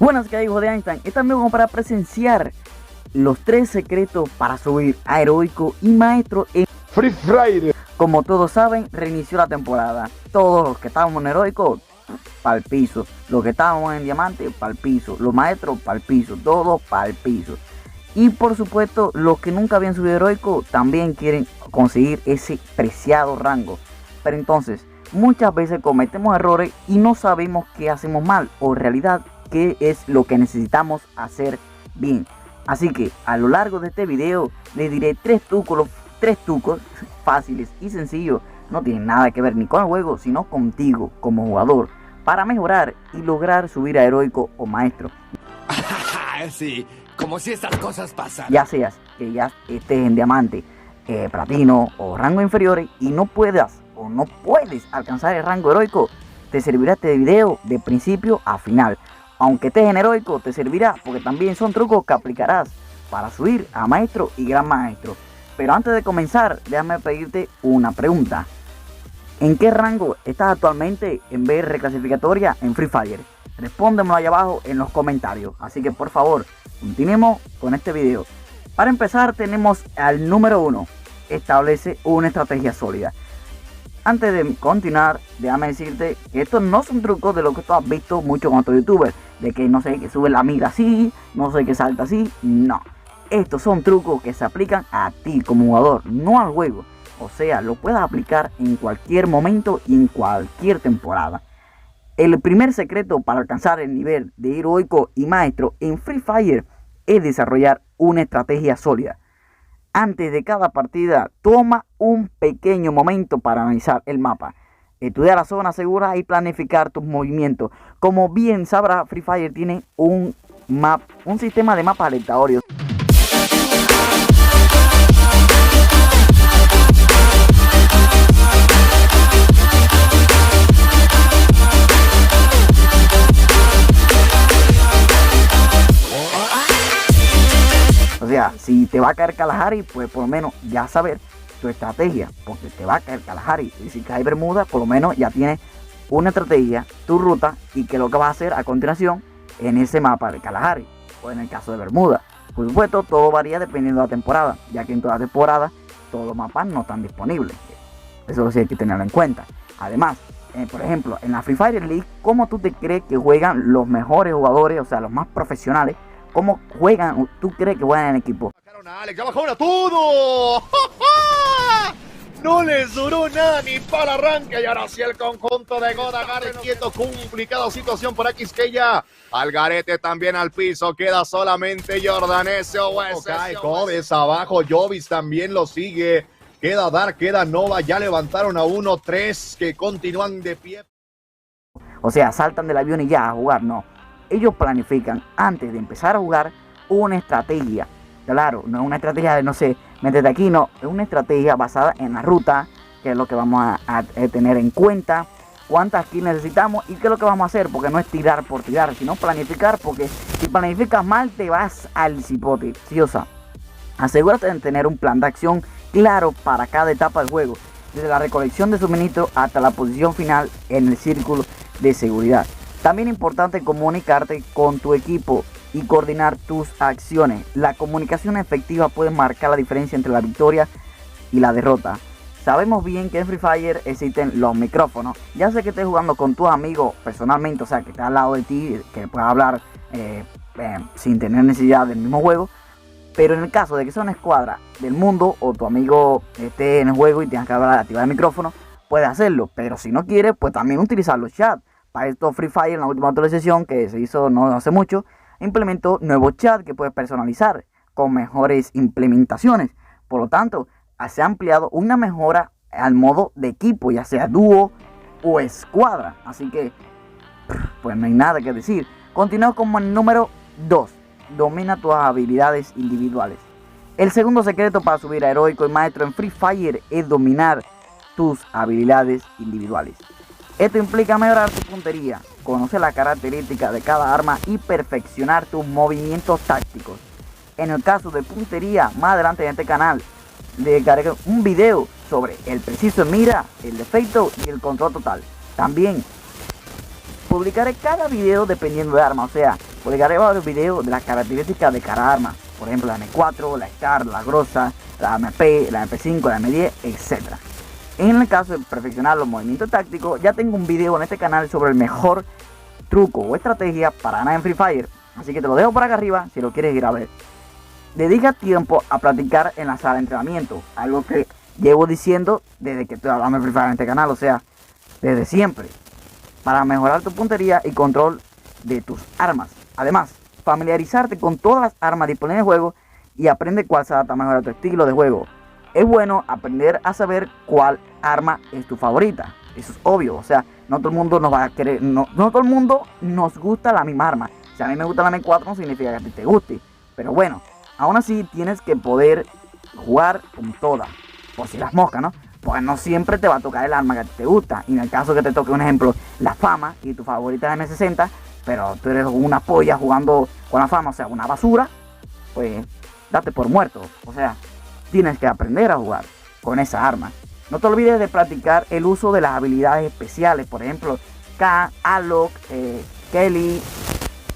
Buenas, que hay, hijo de Einstein. Esta mismo para presenciar los 3 secretos para subir a heroico y maestro en Free Fire. Como todos saben, reinició la temporada. Todos los que estábamos en heroico, pa'l piso. Los que estábamos en diamante, pa'l piso. Los maestros, pa'l piso. Todos pa'l piso. Y por supuesto, los que nunca habían subido heroico también quieren conseguir ese preciado rango. Pero entonces, muchas veces cometemos errores y no sabemos qué hacemos mal, o en realidad qué es lo que necesitamos hacer bien. Así que a lo largo de este video les diré tres trucos fáciles y sencillos. No tienen nada que ver ni con el juego, sino contigo como jugador, para mejorar y lograr subir a heroico o maestro. Sí, como si estas cosas pasan. Ya seas que ya estés en diamante, platino o rango inferiores y no puedas o no puedes alcanzar el rango heroico, te servirá este video de principio a final. Aunque estés en heroico, te servirá porque también son trucos que aplicarás para subir a maestro y gran maestro. Pero antes de comenzar, déjame pedirte una pregunta. ¿En qué rango estás actualmente en vez reclasificatoria en Free Fire? Respóndemelo ahí abajo en los comentarios. Así que por favor, continuemos con este video. Para empezar tenemos al número 1. Establece una estrategia sólida. Antes de continuar, déjame decirte que estos no son trucos de lo que tú has visto mucho con otros youtubers. De que no sé, que sube la mira así, no sé, que salta así. No. Estos son trucos que se aplican a ti como jugador, no al juego. O sea, lo puedes aplicar en cualquier momento y en cualquier temporada. El primer secreto para alcanzar el nivel de heroico y maestro en Free Fire es desarrollar una estrategia sólida. Antes de cada partida, toma un pequeño momento para analizar el mapa, estudiar la zona segura y planificar tus movimientos. Como bien sabrá, Free Fire tiene un sistema de mapas aleatorios. O sea, si te va a caer Kalahari, pues por lo menos ya saber tu estrategia, porque te va a caer Kalahari. Y si cae Bermuda, por lo menos ya tienes una estrategia, tu ruta y qué es lo que vas a hacer a continuación en ese mapa de Kalahari o en el caso de Bermuda. Por supuesto, todo varía dependiendo de la temporada, ya que en toda temporada todos los mapas no están disponibles. Eso sí hay que tenerlo en cuenta. Además, por ejemplo, en la Free Fire League, ¿cómo tú te crees que juegan los mejores jugadores, o sea, los más profesionales? ¿Cómo juegan? ¿Tú crees que juegan en equipo? Alex, ya bajaron a todo. No les duró nada ni para arranque. Y ahora sí el conjunto de Goda Gareth quieto. Complicada situación para Quisqueya. Algarete también al piso. Queda solamente Jordan SOS. Cae Codes abajo. Jovis también lo sigue. Queda Dark, queda Nova. Ya levantaron a 1-3 que continúan de pie. O sea, saltan del avión y ya a jugar, no. Ellos planifican antes de empezar a jugar una estrategia. Claro, no es una estrategia de, no sé, métete aquí, no. Es una estrategia basada en la ruta, que es lo que vamos a tener en cuenta, cuántas kills necesitamos y qué es lo que vamos a hacer, porque no es tirar por tirar, sino planificar, porque si planificas mal te vas al cipote. Sí, o sea, asegúrate de tener un plan de acción claro para cada etapa del juego, desde la recolección de suministro hasta la posición final en el círculo de seguridad. También es importante comunicarte con tu equipo y coordinar tus acciones. La comunicación efectiva puede marcar la diferencia entre la victoria y la derrota. Sabemos bien que en Free Fire existen los micrófonos. Ya sé que estés jugando con tus amigos personalmente, o sea, que está al lado de ti, que puedas hablar sin tener necesidad del mismo juego. Pero en el caso de que sea una escuadra del mundo o tu amigo esté en el juego y tengas que hablar, activar el micrófono, puedes hacerlo. Pero si no quieres, pues también utilizar los chats. Para esto Free Fire, en la última actualización que se hizo no hace mucho, implementó nuevos chats que puedes personalizar con mejores implementaciones. Por lo tanto, se ha ampliado una mejora al modo de equipo, ya sea dúo o escuadra. Así que, pues no hay nada que decir. Continúo como el número 2. Domina tus habilidades individuales. El segundo secreto para subir a heroico y maestro en Free Fire es dominar tus habilidades individuales. Esto implica mejorar tu puntería, conocer las características de cada arma y perfeccionar tus movimientos tácticos. En el caso de puntería, más adelante en este canal le dedicaré un video sobre el preciso en mira, el defecto y el control total. También publicaré cada video dependiendo de arma, o sea, publicaré varios videos de las características de cada arma. Por ejemplo, la M4, la SCAR, la Groza, la MP, la MP5, la M10, etc. En el caso de perfeccionar los movimientos tácticos, ya tengo un video en este canal sobre el mejor truco o estrategia para ganar en Free Fire. Así que te lo dejo por acá arriba si lo quieres ir a ver. Dedica tiempo a practicar en la sala de entrenamiento, algo que llevo diciendo desde que estoy hablando de Free Fire en este canal, o sea, desde siempre, para mejorar tu puntería y control de tus armas. Además, familiarizarte con todas las armas disponibles en el juego y aprende cuál se adapta mejor a tu estilo de juego. Es bueno aprender a saber cuál arma es tu favorita. Eso es obvio, o sea, no todo el mundo nos va a querer, no todo el mundo nos gusta la misma arma. Si a mí me gusta la M4 no significa que a ti te guste, pero bueno, aún así tienes que poder jugar con todas, por si las moscas, ¿no? Pues no siempre te va a tocar el arma que a ti te gusta. Y en el caso que te toque, un ejemplo, la Fama y tu favorita es M60, pero tú eres una polla jugando con la Fama, o sea, una basura, pues date por muerto. O sea, tienes que aprender a jugar con esa arma. No te olvides de practicar el uso de las habilidades especiales, por ejemplo, K, Alok, Kelly,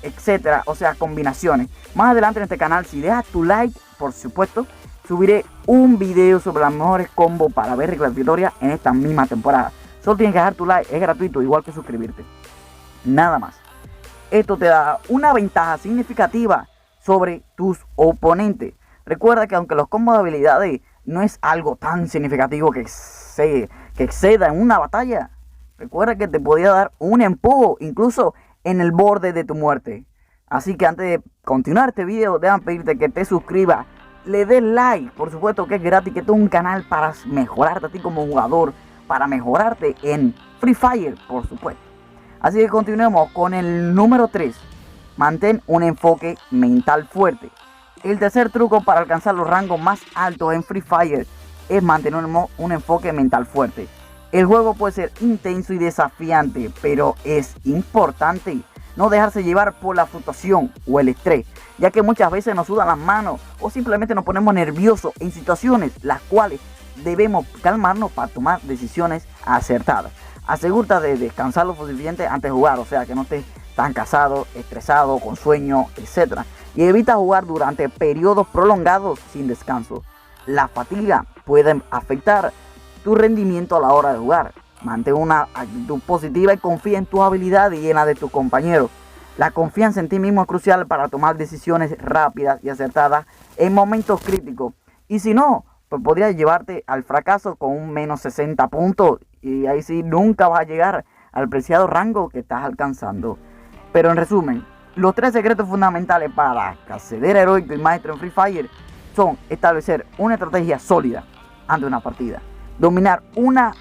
etcétera, o sea, combinaciones. Más adelante en este canal, si dejas tu like, por supuesto, subiré un video sobre las mejores combos para ver reclasificatoria en esta misma temporada. Solo tienes que dejar tu like, es gratuito, igual que suscribirte. Nada más. Esto te da una ventaja significativa sobre tus oponentes. Recuerda que aunque los combos de habilidades no es algo tan significativo que exceda en una batalla, recuerda que te podía dar un empuje incluso en el borde de tu muerte. Así que antes de continuar este video, déjame pedirte que te suscribas, le des like, por supuesto que es gratis, que esto es un canal para mejorarte a ti como jugador, para mejorarte en Free Fire, por supuesto. Así que continuemos con el número 3. Mantén un enfoque mental fuerte. El tercer truco para alcanzar los rangos más altos en Free Fire es mantener un enfoque mental fuerte. El juego puede ser intenso y desafiante, pero es importante no dejarse llevar por la frustración o el estrés, ya que muchas veces nos sudan las manos o simplemente nos ponemos nerviosos en situaciones las cuales debemos calmarnos para tomar decisiones acertadas. Asegúrate de descansar lo suficiente antes de jugar, o sea que no estés tan cansado, estresado, con sueño, etc. Y evita jugar durante periodos prolongados sin descanso. La fatiga puede afectar tu rendimiento a la hora de jugar. Mantén una actitud positiva y confía en tus habilidades y en la de tus compañeros. La confianza en ti mismo es crucial para tomar decisiones rápidas y acertadas en momentos críticos. Y si no, pues podría llevarte al fracaso con un menos 60 puntos. Y ahí sí nunca vas a llegar al preciado rango que estás alcanzando. Pero en resumen, los 3 secretos fundamentales para acceder a heroico y maestro en Free Fire son establecer una estrategia sólida ante una partida, dominar una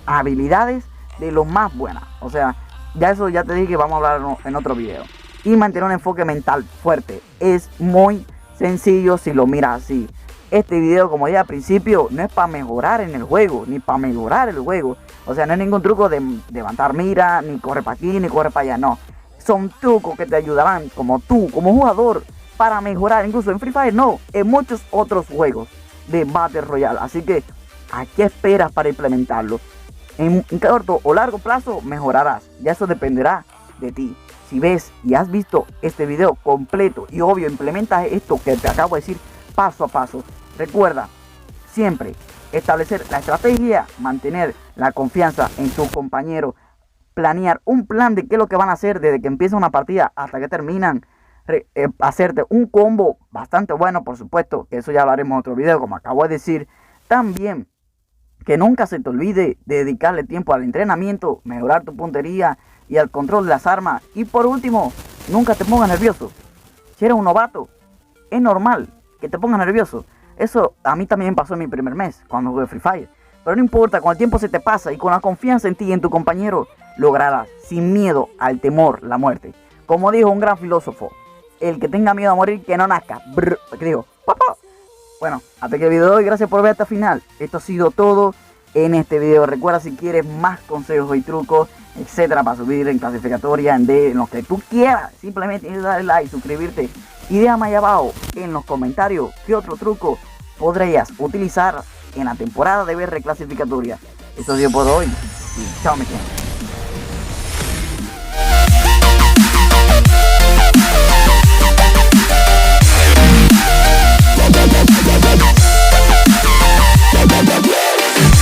habilidades de lo más buenas, o sea, ya te dije que vamos a hablar en otro video, y mantener un enfoque mental fuerte. Es muy sencillo si lo miras así. Este video, como dije al principio, no es para mejorar en el juego, ni para mejorar el juego, o sea, no es ningún truco de levantar mira, ni corre para aquí, ni corre para allá, no. Son trucos que te ayudarán como tú, como jugador, para mejorar, incluso en Free Fire, no, en muchos otros juegos de Battle Royale. Así que, ¿a qué esperas para implementarlo? En corto o largo plazo mejorarás, ya eso dependerá de ti. Si ves y has visto este video completo y obvio implementas esto que te acabo de decir paso a paso, recuerda siempre establecer la estrategia, mantener la confianza en tus compañeros, planear un plan de qué es lo que van a hacer desde que empieza una partida hasta que terminan, hacerte un combo bastante bueno, por supuesto, que eso ya hablaremos en otro video, como acabo de decir. También que nunca se te olvide de dedicarle tiempo al entrenamiento, mejorar tu puntería y al control de las armas. Y por último, nunca te pongas nervioso. Si eres un novato, es normal que te pongas nervioso. Eso a mí también pasó en mi primer mes cuando jugué Free Fire. Pero no importa, con el tiempo se te pasa y con la confianza en ti y en tu compañero lograrás sin miedo al temor la muerte. Como dijo un gran filósofo, el que tenga miedo a morir que no nazca. ¿Qué digo? ¡Papá! Bueno, hasta aquí el video de hoy, gracias por ver hasta el final. Esto ha sido todo en este video. Recuerda, si quieres más consejos y trucos, etcétera, para subir en clasificatoria, en lo que tú quieras, simplemente tienes que darle like, suscribirte y déjame ahí abajo en los comentarios qué otro truco podrías utilizar en la temporada de BR clasificatoria. Esto ha sido por hoy y chao, mi gente.